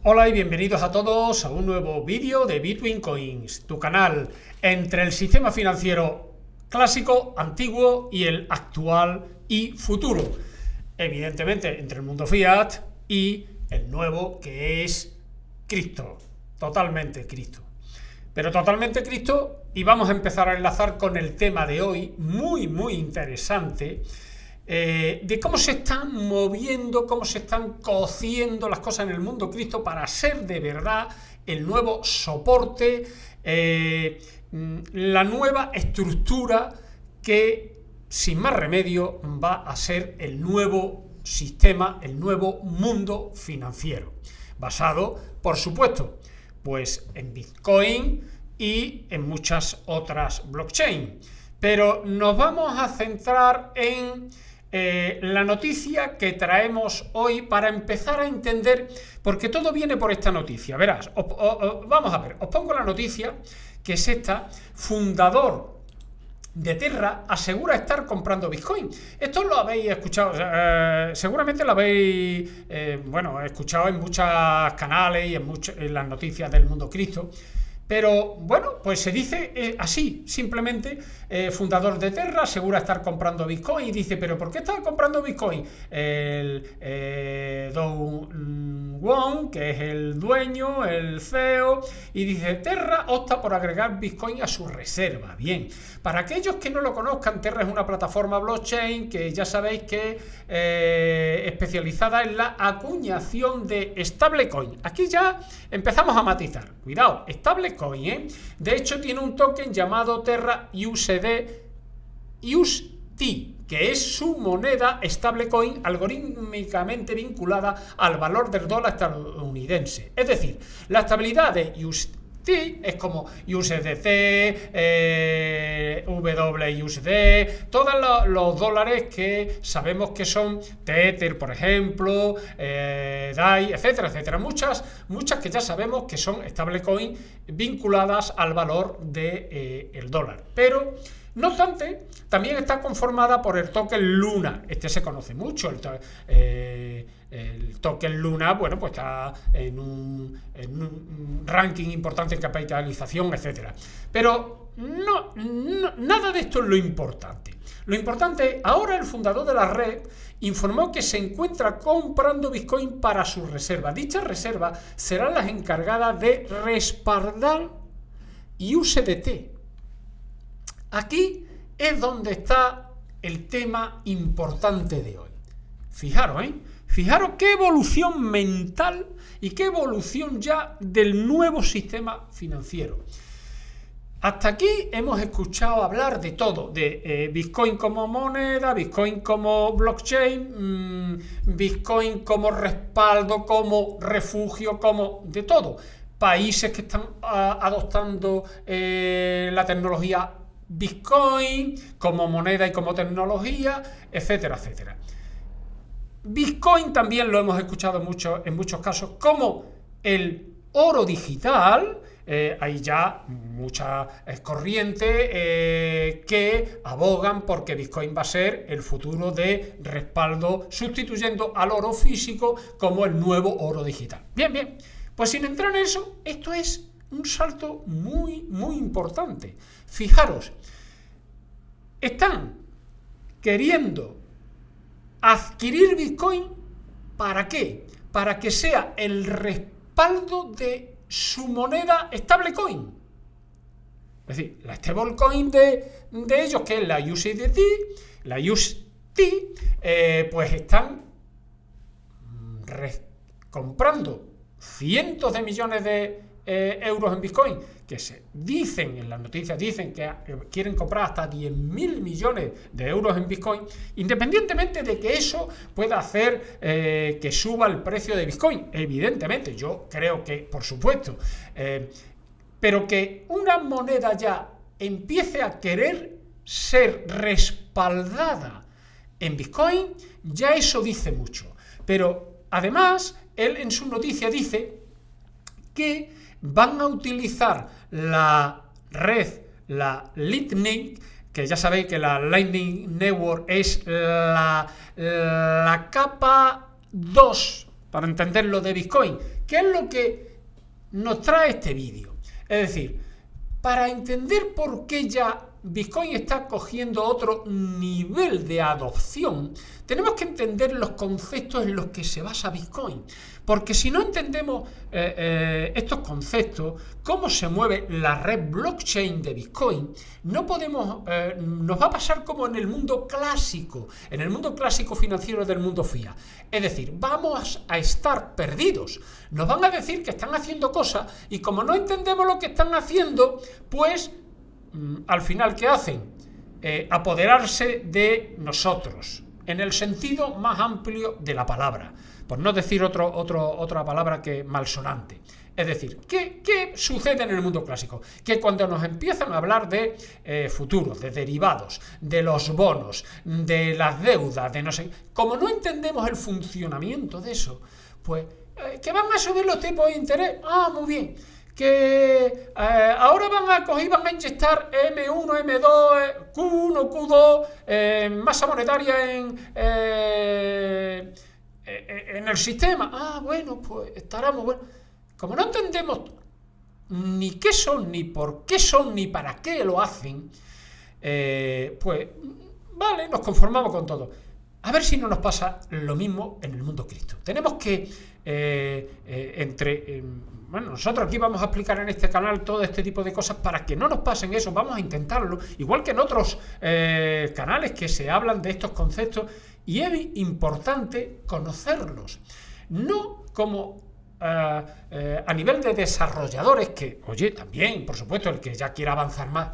Hola y bienvenidos a todos a un nuevo vídeo de Bitwin Coins, tu canal entre el sistema financiero clásico, antiguo y el actual y futuro. Evidentemente entre el mundo fiat y el nuevo que es cripto, totalmente cripto. Pero totalmente cripto, y vamos a empezar a enlazar con el tema de hoy, muy interesante, de cómo se están moviendo, cómo se están cociendo las cosas en el mundo cripto para ser de verdad el nuevo soporte, la nueva estructura que sin más remedio va a ser el nuevo sistema, el nuevo mundo financiero, basado, por supuesto, pues en Bitcoin y en muchas otras blockchain. Pero nos vamos a centrar en la noticia que traemos hoy para empezar a entender, porque todo viene por esta noticia. Verás, vamos a ver, os pongo la noticia, que es esta: fundador de Terra asegura estar comprando Bitcoin. Esto lo habéis escuchado, seguramente lo habéis escuchado en muchos canales y en las noticias del mundo cripto. Pero bueno, pues se dice así, simplemente, fundador de Terra asegura estar comprando Bitcoin y dice, ¿pero por qué está comprando Bitcoin? Do Won, que es el dueño, el CEO, y dice, Terra opta por agregar Bitcoin a su reserva. Bien, para aquellos que no lo conozcan, Terra es una plataforma blockchain que ya sabéis que especializada en la acuñación de stablecoin. Aquí ya empezamos a matizar, cuidado, stablecoin, de hecho tiene un token llamado Terra USD que es su moneda stablecoin algorítmicamente vinculada al valor del dólar estadounidense. Es decir, la estabilidad de USD es como USDC, WUSD, todos los dólares que sabemos que son Tether, por ejemplo, DAI, etcétera, muchas que ya sabemos que son stablecoin vinculadas al valor del dólar. Pero no obstante, también está conformada por el token Luna. Este se conoce mucho, el token Luna, bueno, pues está en un ranking importante en capitalización, etcétera. Pero nada de esto es lo importante. Lo importante, ahora el fundador de la red informó que se encuentra comprando Bitcoin para su reserva. Dichas reservas serán las encargadas de respaldar USDT. Aquí es donde está el tema importante de hoy. Fijaros qué evolución mental y qué evolución ya del nuevo sistema financiero. Hasta aquí hemos escuchado hablar de todo, de Bitcoin como moneda, Bitcoin como blockchain, Bitcoin como respaldo, como refugio, como de todo. Países que están adoptando la tecnología Bitcoin como moneda y como tecnología, etcétera. Bitcoin también lo hemos escuchado mucho en muchos casos como el oro digital. Hay ya muchas corrientes que abogan porque Bitcoin va a ser el futuro de respaldo, sustituyendo al oro físico como el nuevo oro digital. Bien, pues sin entrar en eso, esto es un salto muy importante. Fijaros, están queriendo adquirir Bitcoin, ¿para qué? Para que sea el respaldo de su moneda stablecoin. Es decir, la stablecoin de ellos, que es la USDT, pues están comprando cientos de millones de euros en Bitcoin, que se dicen en las noticias, dicen que quieren comprar hasta 10.000 millones de euros en Bitcoin, independientemente de que eso pueda hacer que suba el precio de Bitcoin. Evidentemente, yo creo que, por supuesto, pero que una moneda ya empiece a querer ser respaldada en Bitcoin, ya eso dice mucho. Pero además, él en su noticia dice que van a utilizar la red, la Lightning, que ya sabéis que la Lightning Network es la capa 2 para entender lo de Bitcoin. ¿Qué es lo que nos trae este vídeo? Es decir, para entender por qué ya Bitcoin está cogiendo otro nivel de adopción, tenemos que entender los conceptos en los que se basa Bitcoin. Porque si no entendemos estos conceptos, cómo se mueve la red blockchain de Bitcoin, no podemos, nos va a pasar como en el mundo clásico financiero del mundo fiat. Es decir, vamos a estar perdidos. Nos van a decir que están haciendo cosas y como no entendemos lo que están haciendo, pues al final, ¿qué hacen? Apoderarse de nosotros, en el sentido más amplio de la palabra, por no decir otra palabra que malsonante. Es decir, ¿qué sucede en el mundo clásico? Que cuando nos empiezan a hablar de futuros, de derivados, de los bonos, de las deudas, de no sé, como no entendemos el funcionamiento de eso, pues, ¿que van a subir los tipos de interés? Ah, muy bien. Que ahora van a inyectar M1, M2, Q1, Q2, masa monetaria en el sistema. Ah, bueno, pues estará muy bueno. Como no entendemos ni qué son, ni por qué son, ni para qué lo hacen, pues vale, nos conformamos con todo. A ver si no nos pasa lo mismo en el mundo cripto. Tenemos que, bueno, nosotros aquí vamos a explicar en este canal todo este tipo de cosas para que no nos pasen eso, vamos a intentarlo, igual que en otros canales que se hablan de estos conceptos, y es importante conocerlos, no como a nivel de desarrolladores, que, oye, también, por supuesto, el que ya quiera avanzar más,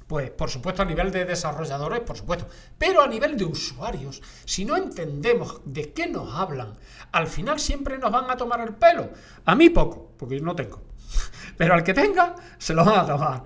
pues por supuesto a nivel de desarrolladores, por supuesto, pero a nivel de usuarios, si no entendemos de qué nos hablan, al final siempre nos van a tomar el pelo. A mí poco, porque no tengo, pero al que tenga se lo van a tomar.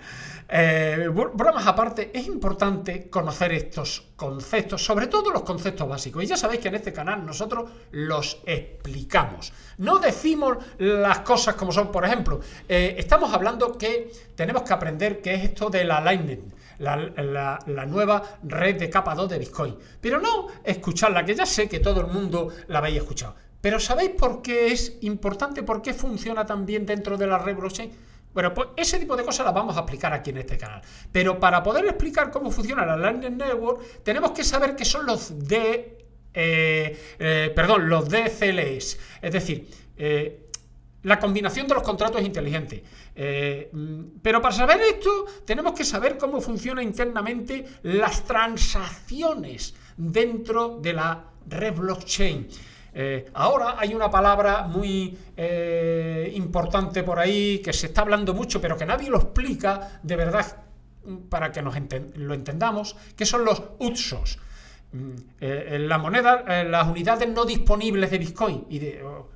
Bromas aparte, es importante conocer estos conceptos, sobre todo los conceptos básicos, y ya sabéis que en este canal nosotros los explicamos, no decimos las cosas como son. Por ejemplo, estamos hablando que tenemos que aprender qué es esto del alignment, la nueva red de capa 2 de Bitcoin, pero no escucharla, que ya sé que todo el mundo la habéis escuchado, pero ¿sabéis por qué es importante? ¿Por qué funciona tan bien dentro de la red blockchain? Bueno, pues ese tipo de cosas las vamos a explicar aquí en este canal. Pero para poder explicar cómo funciona la Lightning Network, tenemos que saber qué son los los DCLS. Es decir, la combinación de los contratos inteligentes. Pero para saber esto, tenemos que saber cómo funciona internamente las transacciones dentro de la red blockchain. Ahora hay una palabra muy importante por ahí que se está hablando mucho, pero que nadie lo explica de verdad para que lo entendamos, que son los UTSOs. La moneda, las unidades no disponibles de Bitcoin.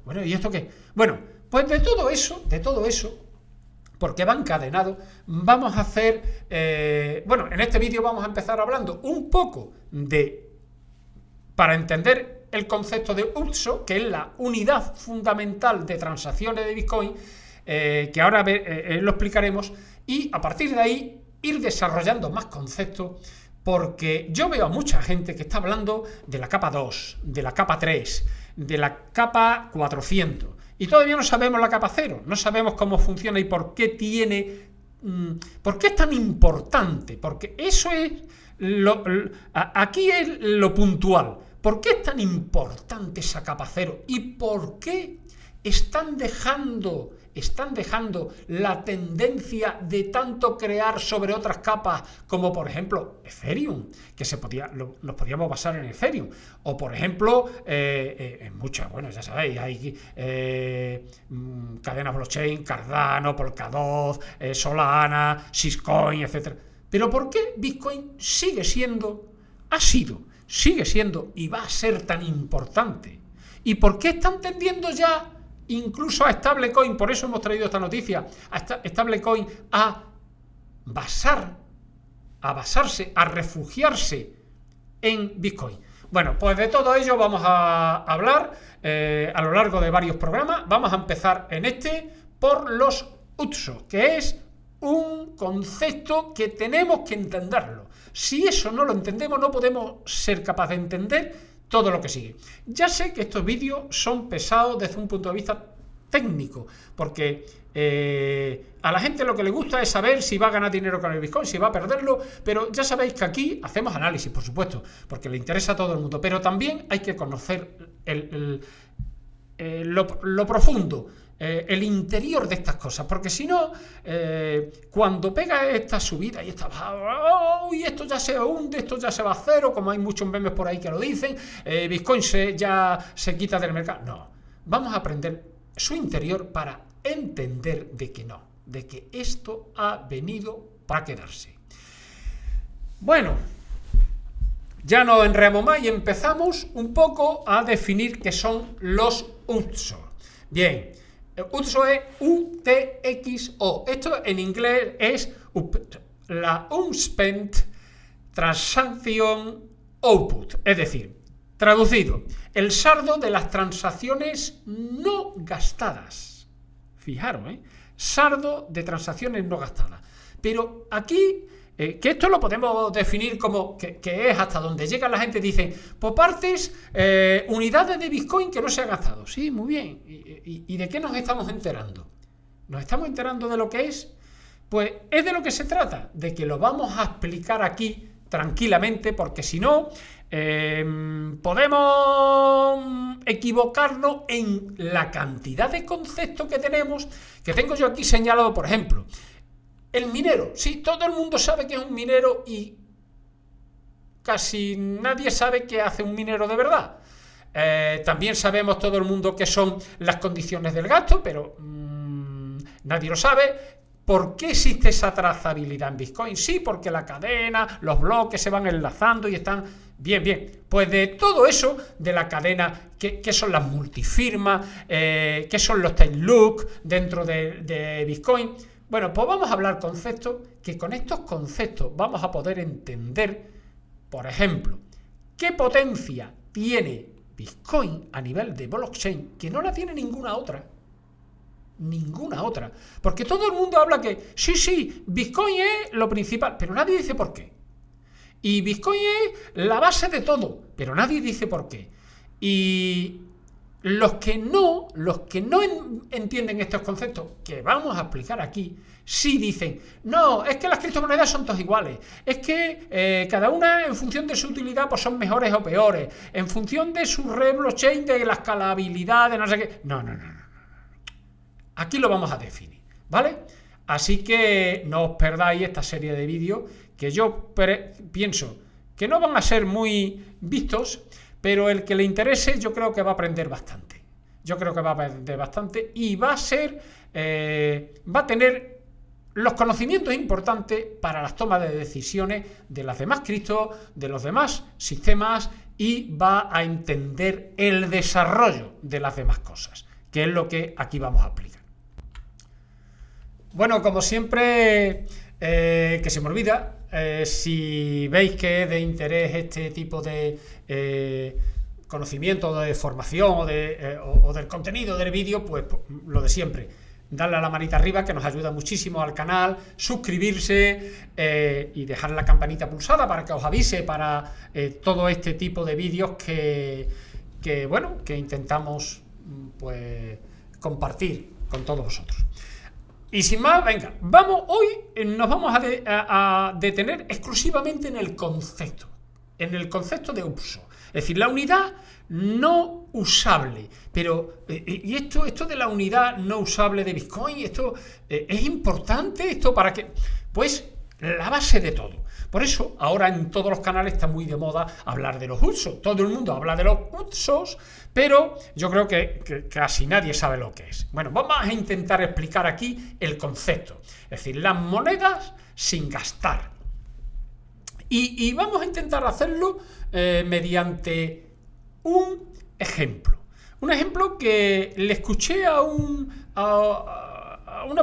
Bueno, ¿y esto qué? Bueno, pues de todo eso, porque va encadenado, vamos a hacer, bueno, en este vídeo vamos a empezar hablando un poco para entender el concepto de UTSO, que es la unidad fundamental de transacciones de Bitcoin, que ahora lo explicaremos, y a partir de ahí ir desarrollando más conceptos, porque yo veo a mucha gente que está hablando de la capa 2, de la capa 3, de la capa 400, y todavía no sabemos la capa 0, no sabemos cómo funciona y por qué es tan importante, porque eso es aquí es lo puntual. ¿Por qué es tan importante esa capa 0? ¿Y por qué están dejando la tendencia de tanto crear sobre otras capas, como por ejemplo Ethereum, que nos podíamos basar en Ethereum, o por ejemplo en muchas, bueno, ya sabéis, hay cadenas blockchain, Cardano, Polkadot, Solana, Syscoin, etc. Pero ¿por qué Bitcoin sigue siendo y va a ser tan importante? ¿Y por qué están tendiendo ya incluso a stablecoin? Por eso hemos traído esta noticia, a stablecoin a basarse, a refugiarse en Bitcoin. Bueno, pues de todo ello vamos a hablar a lo largo de varios programas. Vamos a empezar en por los UTSO, que es un concepto que tenemos que entenderlo. Si eso no lo entendemos, no podemos ser capaces de entender todo lo que sigue. Ya sé que estos vídeos son pesados desde un punto de vista técnico, porque a la gente lo que le gusta es saber si va a ganar dinero con el Bitcoin, si va a perderlo, pero ya sabéis que aquí hacemos análisis, por supuesto, porque le interesa a todo el mundo, pero también hay que conocer lo profundo, el interior de estas cosas, porque si no, cuando pega esta subida y esto ya se hunde, esto ya se va a cero, como hay muchos memes por ahí que lo dicen, Bitcoin ya se quita del mercado. No, vamos a aprender su interior para entender de que no, de que esto ha venido para quedarse. Bueno, ya no enredamos más y empezamos un poco a definir qué son los UTXO. Bien, UTXO es UTXO. Esto en inglés es la Unspent Transaction Output, es decir, traducido, el saldo de las transacciones no gastadas. Fijaros, saldo de transacciones no gastadas. Pero aquí, que esto lo podemos definir como que es hasta donde llega la gente, dice, por partes, unidades de Bitcoin que no se han gastado. Sí, muy bien. ¿Y de qué nos estamos enterando? ¿Nos estamos enterando de lo que es? Pues es de lo que se trata, de que lo vamos a explicar aquí tranquilamente, porque si no, podemos equivocarnos en la cantidad de conceptos que tenemos, que tengo yo aquí señalado, por ejemplo, el minero. Sí, todo el mundo sabe que es un minero y casi nadie sabe qué hace un minero de verdad. También sabemos todo el mundo qué son las condiciones del gasto, pero nadie lo sabe. ¿Por qué existe esa trazabilidad en Bitcoin? Sí, porque la cadena, los bloques se van enlazando y están bien. Pues de todo eso, de la cadena, ¿qué son las multifirmas? ¿Qué son los time look dentro de Bitcoin? Bueno, pues vamos a hablar conceptos que con estos conceptos vamos a poder entender, por ejemplo, qué potencia tiene Bitcoin a nivel de blockchain que no la tiene ninguna otra, porque todo el mundo habla que sí, Bitcoin es lo principal, pero nadie dice por qué, y Bitcoin es la base de todo, pero nadie dice por qué, y los que no entienden estos conceptos que vamos a explicar aquí, sí dicen, no, es que las criptomonedas son todas iguales, es que cada una en función de su utilidad pues son mejores o peores, en función de su red blockchain, de la escalabilidad, de no sé qué. No. Aquí lo vamos a definir, ¿vale? Así que no os perdáis esta serie de vídeos que yo pienso que no van a ser muy vistos, pero el que le interese yo creo que va a aprender bastante. Y va a tener los conocimientos importantes para las tomas de decisiones de las demás criptos, de los demás sistemas, y va a entender el desarrollo de las demás cosas, que es lo que aquí vamos a aplicar. Bueno, como siempre, que se me olvida, si veis que es de interés este tipo de conocimiento, de formación o del contenido del vídeo, pues lo de siempre, darle a la manita arriba, que nos ayuda muchísimo al canal, suscribirse y dejar la campanita pulsada para que os avise para todo este tipo de vídeos que intentamos pues compartir con todos vosotros. Y sin más, venga, hoy nos vamos a detener exclusivamente en el concepto de uso, es decir, la unidad no usable. Pero, y esto de la unidad no usable de Bitcoin, esto es importante, esto para que, pues, la base de todo. Por eso, ahora en todos los canales está muy de moda hablar de los UTXOs. Todo el mundo habla de los UTXOs, pero yo creo que casi nadie sabe lo que es. Bueno, vamos a intentar explicar aquí el concepto. Es decir, las monedas sin gastar. Y vamos a intentar hacerlo mediante un ejemplo. Un ejemplo que le escuché a una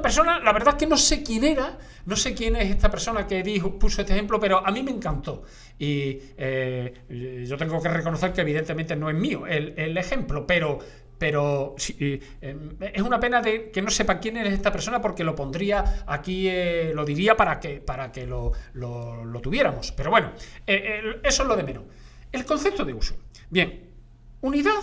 persona, la verdad es que no sé quién era, no sé quién es esta persona que puso este ejemplo, pero a mí me encantó. Y yo tengo que reconocer que evidentemente no es mío el ejemplo, pero sí, es una pena que no sepa quién es esta persona, porque lo pondría aquí, lo diría para que lo tuviéramos. Pero bueno, eso es lo de menos. El concepto de uso. Bien, unidad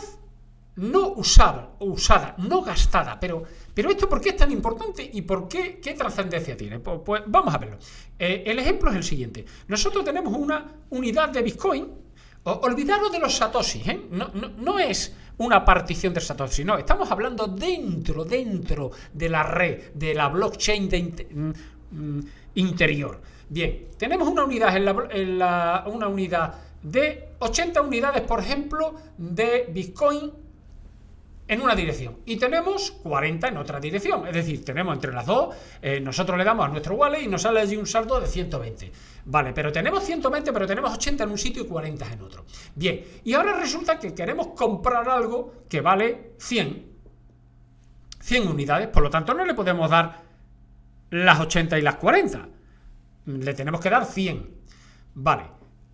no usada, no gastada, pero ¿esto por qué es tan importante y por qué trascendencia tiene? Pues vamos a verlo. El ejemplo es el siguiente. Nosotros tenemos una unidad de Bitcoin. Olvidaros de los satoshis, ¿eh? No es una partición de satoshi, no, estamos hablando dentro de la red, de la blockchain interior. Bien, tenemos una unidad una unidad de 80 unidades, por ejemplo, de Bitcoin en una dirección y tenemos 40 en otra dirección, es decir, tenemos entre las dos, nosotros le damos a nuestro wallet y nos sale allí un saldo de 120, vale, pero tenemos 120, pero tenemos 80 en un sitio y 40 en otro. Bien, y ahora resulta que queremos comprar algo que vale 100 unidades, por lo tanto no le podemos dar las 80 y las 40, le tenemos que dar 100, vale.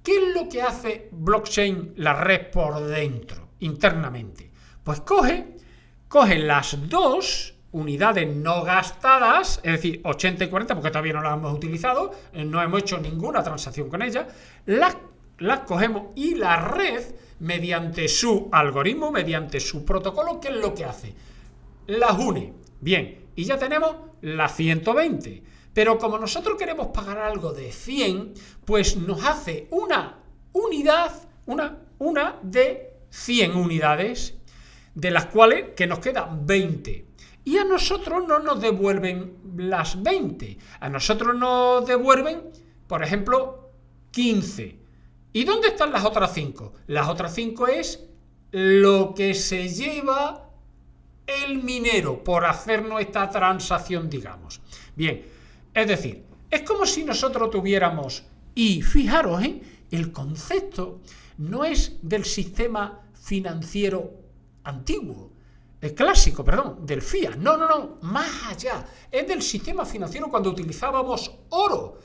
¿Qué es lo que hace blockchain, la red por dentro, internamente? Pues coge las dos unidades no gastadas, es decir, 80 y 40, porque todavía no las hemos utilizado, no hemos hecho ninguna transacción con ellas, las cogemos y la red, mediante su algoritmo, mediante su protocolo, ¿qué es lo que hace? Las une. Bien, y ya tenemos las 120. Pero como nosotros queremos pagar algo de 100, pues nos hace una unidad, una de 100 unidades, de las cuales que nos quedan 20. Y a nosotros no nos devuelven las 20. A nosotros nos devuelven, por ejemplo, 15. ¿Y dónde están las otras 5? Las otras 5 es lo que se lleva el minero por hacernos esta transacción, digamos. Bien, es decir, es como si nosotros tuviéramos, y fijaros, el concepto no es del sistema financiero antiguo, el clásico, perdón, del fiat, no, más allá, es del sistema financiero cuando utilizábamos oro.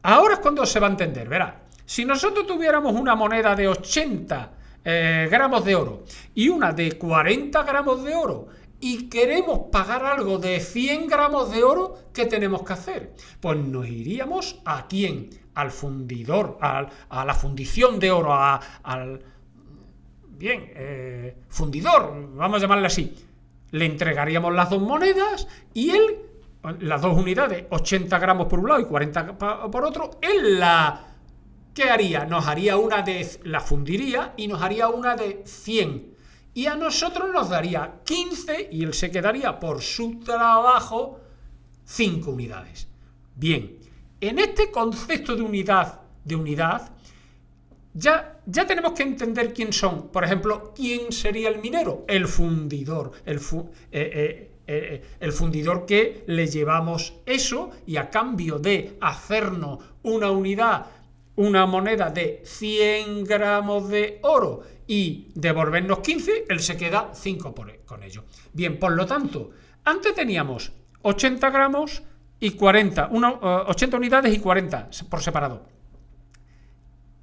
Ahora es cuando se va a entender, verá, si nosotros tuviéramos una moneda de 80 gramos de oro y una de 40 gramos de oro y queremos pagar algo de 100 gramos de oro, ¿qué tenemos que hacer? Pues nos iríamos ¿a quién? Al fundidor, a la fundición de oro, fundidor, vamos a llamarle así. Le entregaríamos las dos monedas y él, las dos unidades, 80 gramos por un lado y 40 por otro, él ¿qué haría? Nos haría la fundiría y nos haría una de 100. Y a nosotros nos daría 15 y él se quedaría por su trabajo 5 unidades. Bien, en este concepto de unidad, ya tenemos que entender quién son. Por ejemplo, ¿quién sería el minero? El fundidor. El fundidor que le llevamos eso y a cambio de hacernos una unidad, una moneda de 100 gramos de oro y devolvernos 15, él se queda 5 con ello. Bien, por lo tanto, antes teníamos 80 gramos y 40, 80 unidades y 40 por separado.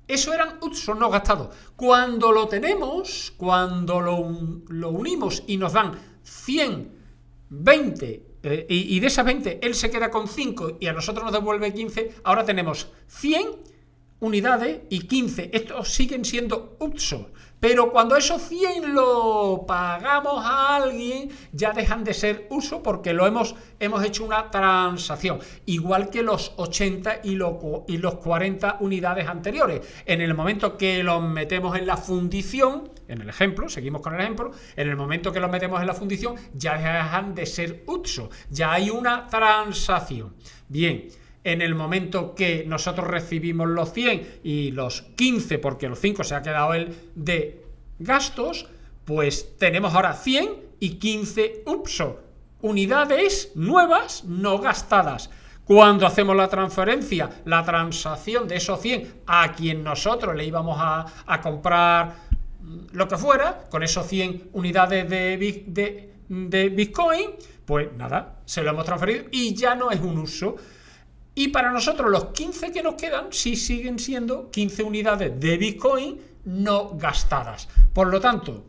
Eso eran usos no gastados. Cuando lo tenemos, cuando lo unimos y nos dan 100, 20, y de esas 20 él se queda con 5 y a nosotros nos devuelve 15, ahora tenemos 100 unidades y 15, estos siguen siendo usos, pero cuando esos 100 lo pagamos a alguien, ya dejan de ser uso porque hemos hecho una transacción, igual que los 80 y los 40 unidades anteriores. En el momento que los metemos en la fundición, en el ejemplo, seguimos con el ejemplo, en el momento que los metemos en la fundición, ya dejan de ser uso, ya hay una transacción. Bien, en el momento que nosotros recibimos los 100 y los 15, porque los 5 se ha quedado él de gastos, pues tenemos ahora 100 y 15 unidades nuevas no gastadas. Cuando hacemos la transferencia, la transacción de esos 100 a quien nosotros le íbamos a comprar lo que fuera, con esos 100 unidades de Bitcoin, pues nada, se lo hemos transferido y ya no es un uso. Y para nosotros los 15 que nos quedan sí siguen siendo 15 unidades de Bitcoin no gastadas. Por lo tanto,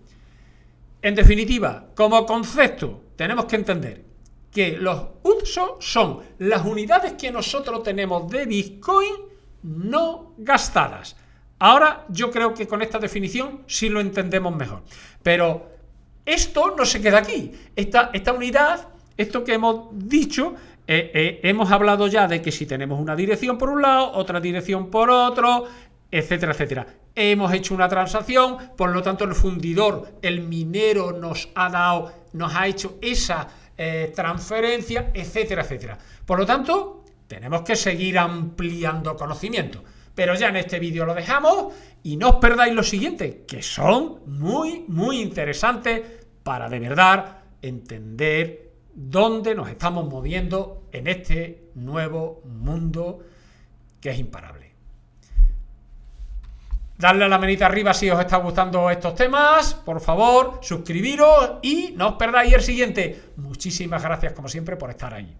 en definitiva, como concepto, tenemos que entender que los usos son las unidades que nosotros tenemos de Bitcoin no gastadas. Ahora yo creo que con esta definición sí lo entendemos mejor. Pero esto no se queda aquí. Esta unidad, esto que hemos dicho, hemos hablado ya de que si tenemos una dirección por un lado, otra dirección por otro, etcétera, etcétera. Hemos hecho una transacción, por lo tanto el fundidor, el minero nos ha hecho esa transferencia, etcétera, etcétera. Por lo tanto, tenemos que seguir ampliando conocimiento. Pero ya en este vídeo lo dejamos y no os perdáis los siguientes, que son muy, muy interesantes para de verdad entender dónde nos estamos moviendo en este nuevo mundo que es imparable. Dadle a la manita arriba si os está gustando estos temas, por favor, suscribiros y no os perdáis el siguiente. Muchísimas gracias como siempre por estar ahí.